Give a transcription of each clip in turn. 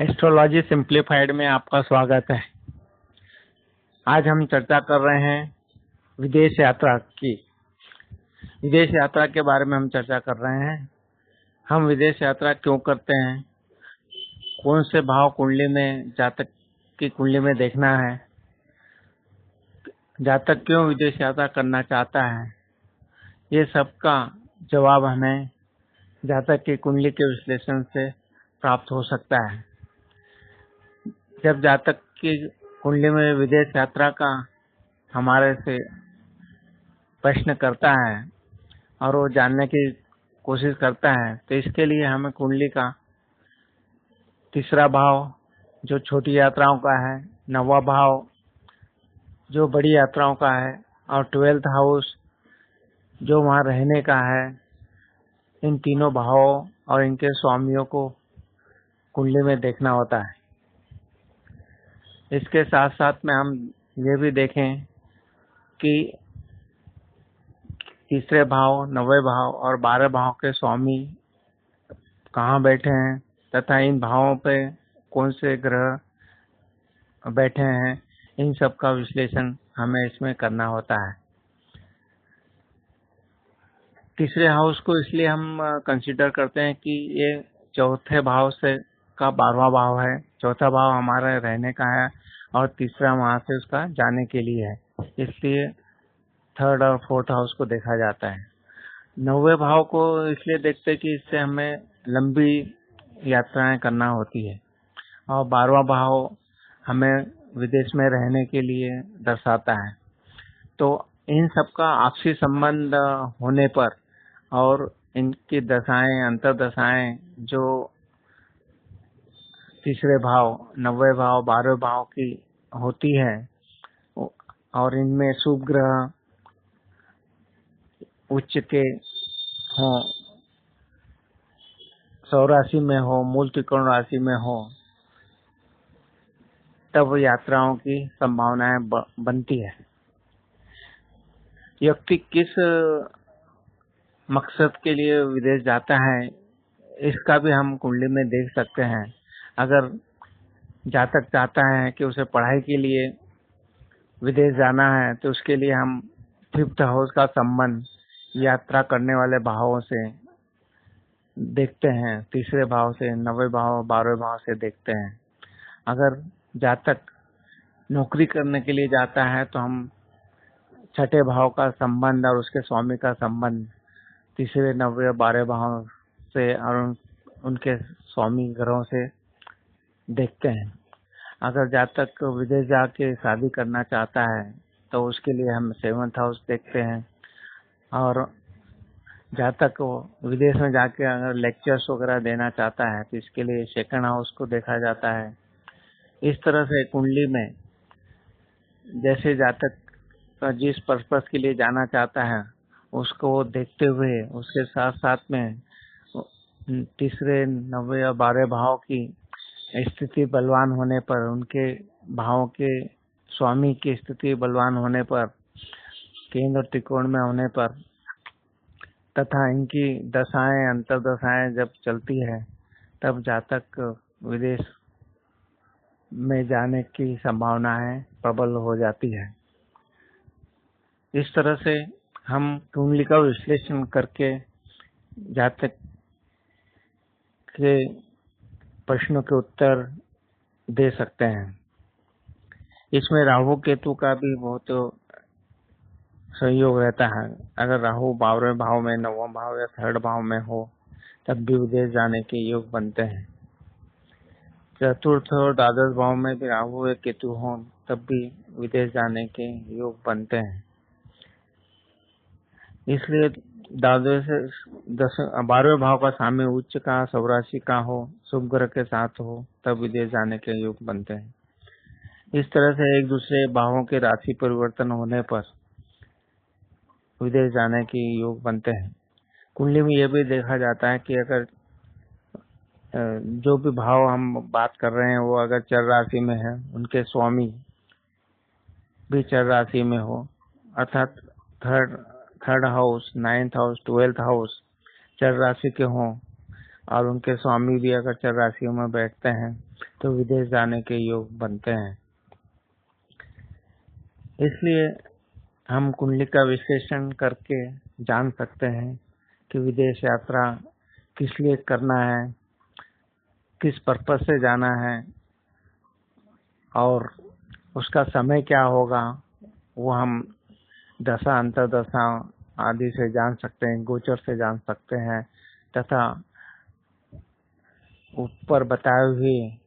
Astrology simplified में आपका स्वागत है। आज हम चर्चा कर रहे हैं विदेश यात्रा की। विदेश यात्रा के बारे में हम चर्चा कर रहे हैं। हम विदेश यात्रा क्यों करते हैं, कौन से भाव कुंडली में जातक की कुंडली में देखना है, जातक क्यों विदेश यात्रा करना चाहता है, ये सब का जवाब हमें जातक की कुंडली के विश्लेषण से प्राप्त हो सकता है। जब जातक की कुंडली में विदेश यात्रा का हमारे से प्रश्न करता है और वो जानने की कोशिश करता है, तो इसके लिए हमें कुंडली का तीसरा भाव जो छोटी यात्राओं का है, नौवां भाव जो बड़ी यात्राओं का है और 12th हाउस जो वहाँ रहने का है, इन तीनों भावों और इनके स्वामियों को कुंडली में देखना होता है। इसके साथ साथ में हम ये भी देखें कि तीसरे भाव, 9वें भाव और 12 भाव के स्वामी कहाँ बैठे हैं तथा इन भावों पे कौन से ग्रह बैठे हैं, इन सब का विश्लेषण हमें इसमें करना होता है। तीसरे हाउस को इसलिए हम कंसीडर करते हैं कि ये चौथे भाव से का 12वां भाव है। चौथा भाव हमारा रहने का है और तीसरा वहां से उसका जाने के लिए है, इसलिए 3rd और 4th हाउस को देखा जाता है। 9वें भाव को इसलिए देखते हैं कि इससे हमें लंबी यात्राएं करना होती है और 12वां भाव हमें विदेश में रहने के लिए दर्शाता है। तो इन सब का आपसी संबंध होने पर और इनकी दशाएं, अंतर दशाएं जो तीसरे भाव, 9वें भाव, 12वें भाव की होती है और इनमें शुभ ग्रह उच्च के हो, सौ राशि में हो, मूल त्रिकोण राशि में हो, तब यात्राओं की संभावनाएं बनती है। व्यक्ति किस मकसद के लिए विदेश जाता है, इसका भी हम कुंडली में देख सकते हैं। अगर जातक चाहता है कि उसे पढ़ाई के लिए विदेश जाना है, तो उसके लिए हम 5th हाउस का संबंध यात्रा करने वाले भावों से देखते हैं, तीसरे भाव से, 9वें भाव, 12वें भाव से देखते हैं। अगर जातक नौकरी करने के लिए जाता है तो हम 6ठे भाव का संबंध और उसके स्वामी का संबंध तीसरे, 9वें और 12वें भाव से और उनके स्वामी ग्रहों से देखते हैं। अगर जातक विदेश जाके शादी करना चाहता है तो उसके लिए हम 7th हाउस देखते हैं और जातक विदेश में जाके अगर लेक्चर्स वगैरह देना चाहता है तो इसके लिए 2nd हाउस को देखा जाता है। इस तरह से कुंडली में जैसे जातक का जिस पर्पस के लिए जाना चाहता है उसको देखते हुए उसके साथ साथ में तीसरे, 9वें और 12वें भाव की स्थिति बलवान होने पर, उनके भावों के स्वामी की स्थिति बलवान होने पर, केंद्र और त्रिकोण में होने पर तथा इनकी दशाएं, अंतर दशाएं जब चलती है तब जातक विदेश में जाने की संभावनाएं प्रबल हो जाती है। इस तरह से हम कुंडली का विश्लेषण करके जातक के प्रश्नों के उत्तर दे सकते हैं। इसमें राहु केतु का भी बहुत सहयोग रहता है। अगर राहु 12वें भाव में, 9वां भाव या 3rd भाव में हो तब भी विदेश जाने के योग बनते हैं। 4th और 12th भाव में भी राहु या केतु हो तब भी विदेश जाने के योग बनते हैं। इसलिए 12वें भाव का स्वामी उच्च का, सौराशि का हो, शुभ ग्रह के साथ हो तब विदेश जाने के योग बनते हैं। इस तरह से एक दूसरे भावों के राशि परिवर्तन होने पर विदेश जाने के योग बनते हैं। कुंडली में यह भी देखा जाता है कि अगर जो भी भाव हम बात कर रहे हैं वो अगर चर राशि में है, उनके स्वामी भी चर राशि में हो, अर्थात 3rd house, 9th house, 12th house चर राशि के हों और उनके स्वामी भी अगर चर राशियों में बैठते हैं तो विदेश जाने के योग बनते हैं। इसलिए हम कुंडली का विश्लेषण करके जान सकते हैं कि विदेश यात्रा किस लिए करना है, किस पर्पस से जाना है और उसका समय क्या होगा, वो हम दशा अंतर्दशा आदि से जान सकते हैं, गोचर से जान सकते हैं तथा ऊपर बताए हुए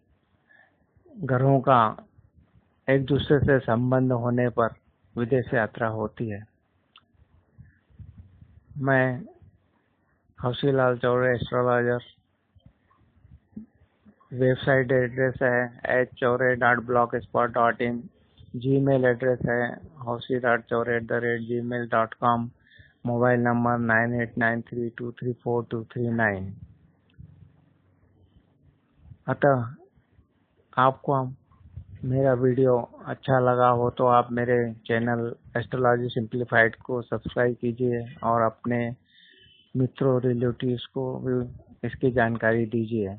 ग्रहों का एक दूसरे से संबंध होने पर विदेश यात्रा होती है। मैं हौसीलाल चौरे एस्ट्रोलॉजर, वेबसाइट एड्रेस है hchaure.blogspot.in, जीमेल एड्रेस है housi.chaure@gmail.com, मोबाइल नंबर 9893234239। अतः आपको मेरा वीडियो अच्छा लगा हो तो आप मेरे चैनल एस्ट्रोलॉजी सिंप्लीफाइड को सब्सक्राइब कीजिए और अपने मित्रों रिलेटिव्स को भी इसकी जानकारी दीजिए।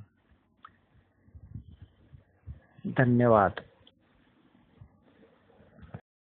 धन्यवाद।